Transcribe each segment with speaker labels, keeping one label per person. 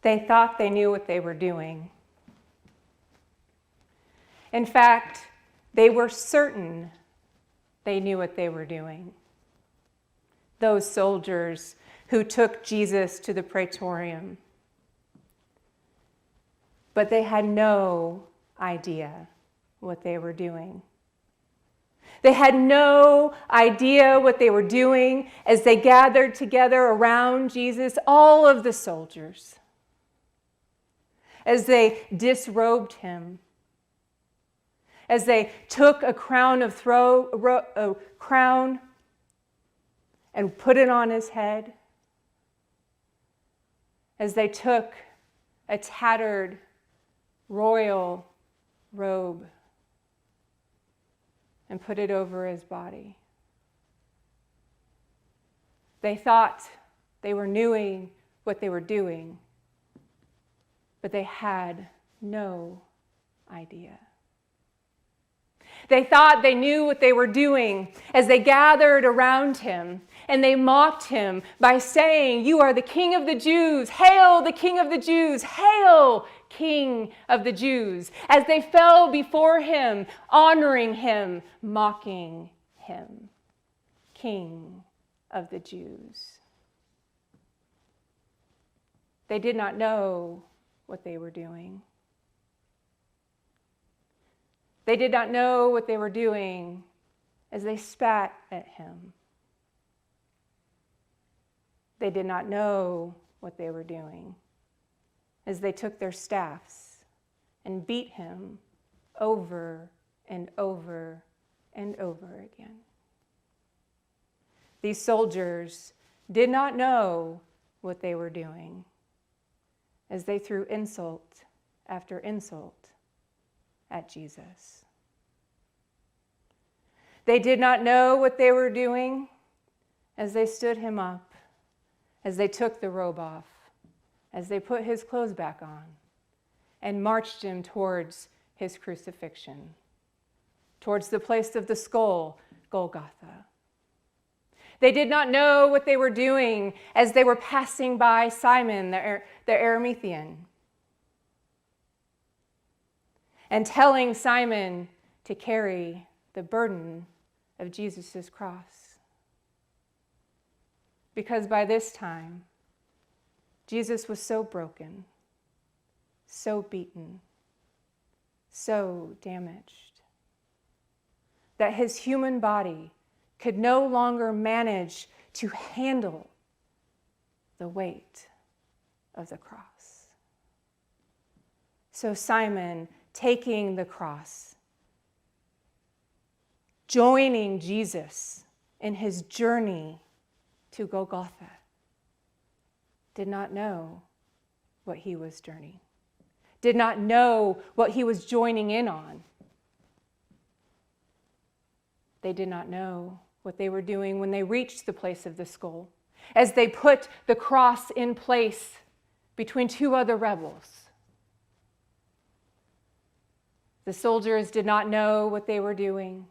Speaker 1: They thought they knew what they were doing. In fact, they were certain they knew what they were doing. Those soldiers who took Jesus to the praetorium. But they had no idea what they were doing. They had no idea what they were doing as they gathered together around Jesus, all of the soldiers, as they disrobed him, as they took a crown and put it on his head, as they took a tattered royal robe and put it over his body. They thought they were knowing what they were doing, but they had no idea. They thought they knew what they were doing as they gathered around him and they mocked him by saying, "You are the King of the Jews. Hail the King of the Jews. Hail, King of the Jews." As they fell before him, honoring him, mocking him, King of the Jews. They did not know what they were doing. They did not know what they were doing as they spat at him. They did not know what they were doing as they took their staffs and beat him over and over and over again. These soldiers did not know what they were doing as they threw insult after insult at Jesus. They did not know what they were doing as they stood him up, as they took the robe off, as they put his clothes back on and marched him towards his crucifixion, towards the place of the skull, Golgotha. They did not know what they were doing as they were passing by Simon the Aramethean and telling Simon to carry the burden of Jesus' cross. Because by this time, Jesus was so broken, so beaten, so damaged, that his human body could no longer manage to handle the weight of the cross. So Simon, taking the cross, joining Jesus in his journey to Golgotha, did not know what he was journeying, did not know what he was joining in on. They did not know what they were doing when they reached the place of the skull, as they put the cross in place between two other rebels. The soldiers did not know what they were doing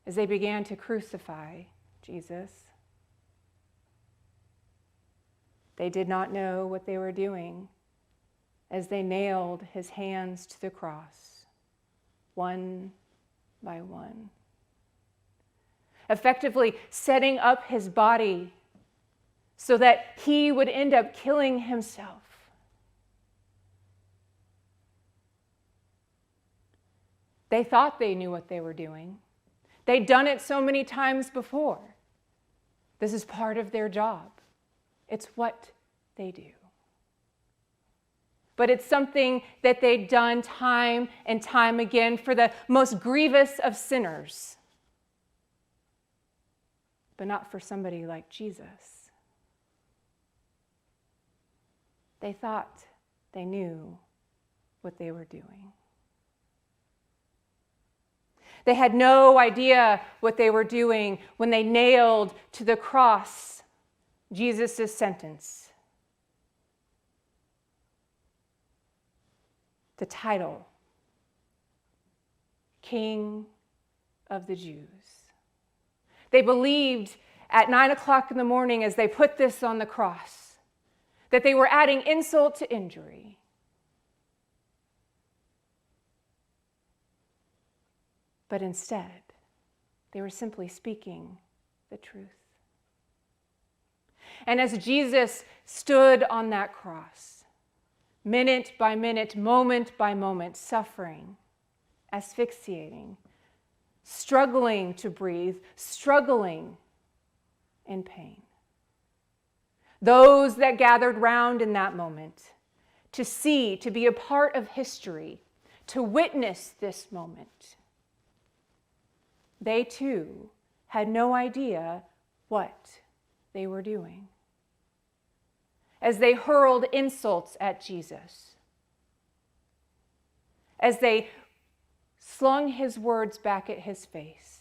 Speaker 1: as they began to crucify Jesus. They did not know what they were doing as they nailed his hands to the cross, one by one, effectively setting up his body so that he would end up killing himself. They thought they knew what they were doing. They'd done it so many times before. This is part of their job. It's what they do. But it's something that they'd done time and time again for the most grievous of sinners, but not for somebody like Jesus. They thought they knew what they were doing. They had no idea what they were doing when they nailed to the cross Jesus' sentence. The title, King of the Jews. They believed at 9 o'clock in the morning as they put this on the cross that they were adding insult to injury. But instead, they were simply speaking the truth. And as Jesus stood on that cross, minute by minute, moment by moment, suffering, asphyxiating, struggling to breathe, struggling in pain, those that gathered round in that moment to see, to be a part of history, to witness this moment, they too had no idea what they were doing. As they hurled insults at Jesus, as they slung his words back at his face.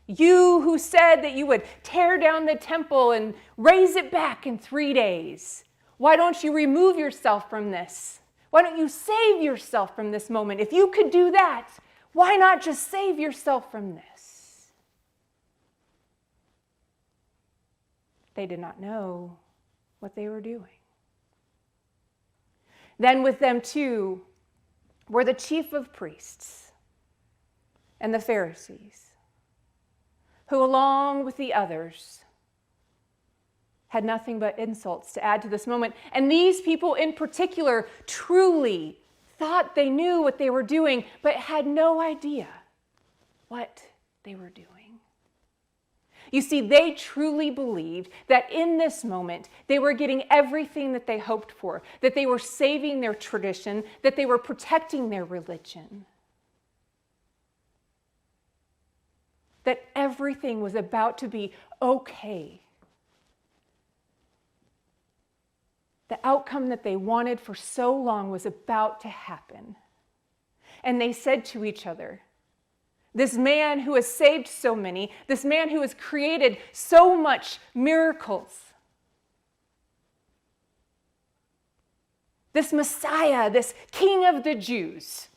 Speaker 1: You who said that you would tear down the temple and raise it back in 3 days, why don't you remove yourself from this? Why don't you save yourself from this moment? If you could do that, why not just save yourself from this? They did not know what they were doing. Then with them too were the chief of priests and the Pharisees, who along with the others had nothing but insults to add to this moment. And these people in particular truly thought they knew what they were doing, but had no idea what they were doing. You see, they truly believed that in this moment, they were getting everything that they hoped for, that they were saving their tradition, that they were protecting their religion, that everything was about to be okay. The outcome that they wanted for so long was about to happen. And they said to each other, this man who has saved so many, this man who has created so much miracles, this Messiah, this King of the Jews,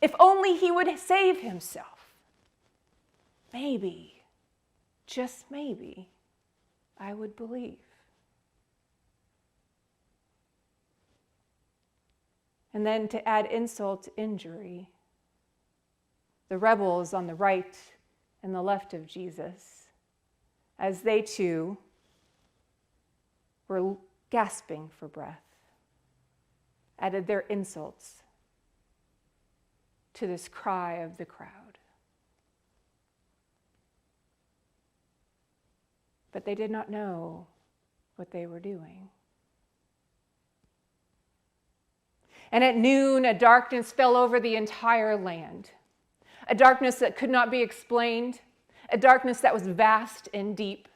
Speaker 1: if only he would save himself, maybe, just maybe, I would believe. And then to add insult to injury, the rebels on the right and the left of Jesus, as they too were gasping for breath, added their insults to this cry of the crowd. But they did not know what they were doing. And at noon, a darkness fell over the entire land. A darkness that could not be explained, a darkness that was vast and deep,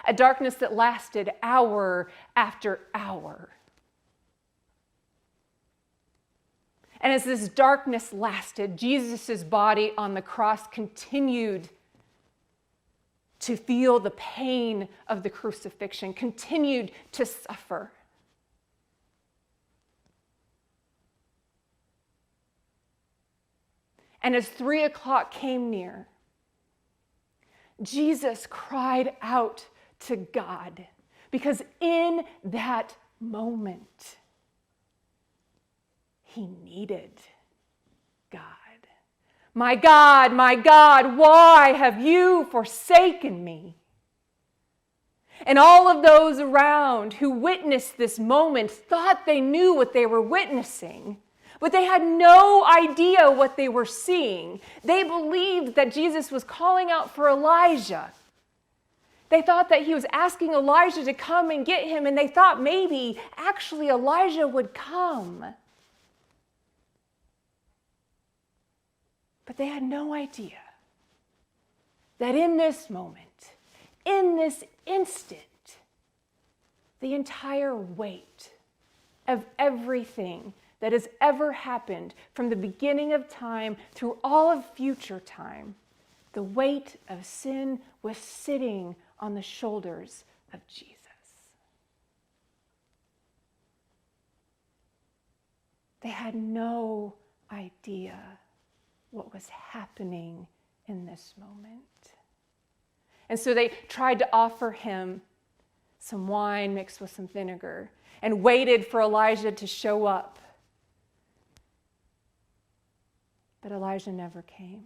Speaker 1: a darkness that lasted hour after hour. And as this darkness lasted, Jesus' body on the cross continued to feel the pain of the crucifixion, continued to suffer. And as 3 o'clock came near, Jesus cried out to God, because in that moment, he needed God. My God, why have you forsaken me? And all of those around who witnessed this moment thought they knew what they were witnessing, but they had no idea what they were seeing. They believed that Jesus was calling out for Elijah. They thought that he was asking Elijah to come and get him, and they thought maybe actually Elijah would come. But they had no idea that in this moment, in this instant, the entire weight of everything that has ever happened from the beginning of time through all of future time, the weight of sin was sitting on the shoulders of Jesus. They had no idea what was happening in this moment. And so they tried to offer him some wine mixed with some vinegar, and waited for Elijah to show up. But Elijah never came.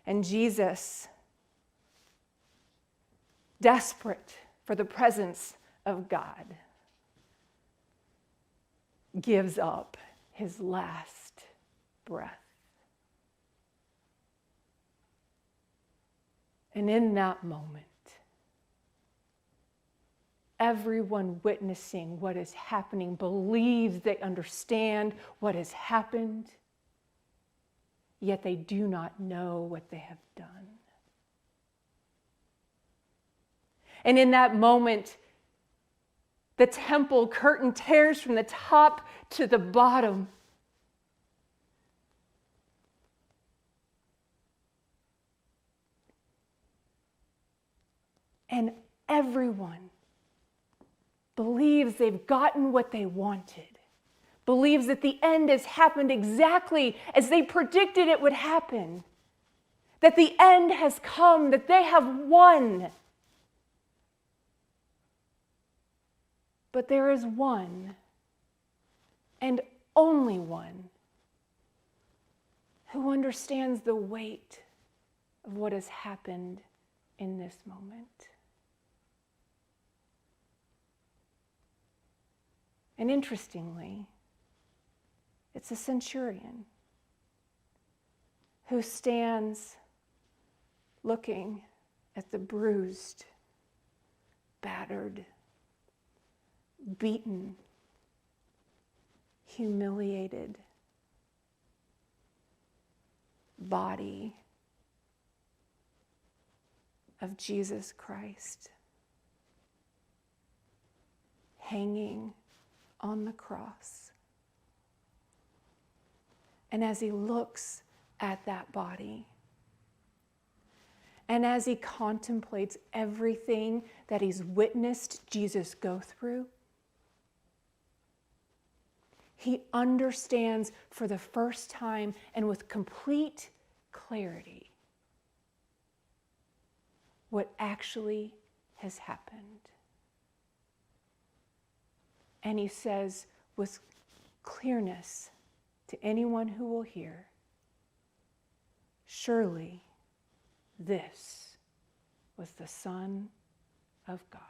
Speaker 1: And Jesus, desperate for the presence of God, gives up his last breath. And in that moment, everyone witnessing what is happening believes they understand what has happened, yet they do not know what they have done. And in that moment, the temple curtain tears from the top to the bottom. And everyone believes they've gotten what they wanted, believes that the end has happened exactly as they predicted it would happen, that the end has come, that they have won. But there is one, and only one, who understands the weight of what has happened in this moment. And interestingly, it's a centurion who stands looking at the bruised, battered, beaten, humiliated body of Jesus Christ hanging on the cross. And as he looks at that body, and as he contemplates everything that he's witnessed Jesus go through, he understands for the first time and with complete clarity what actually has happened. And he says with clearness to anyone who will hear, surely this was the Son of God.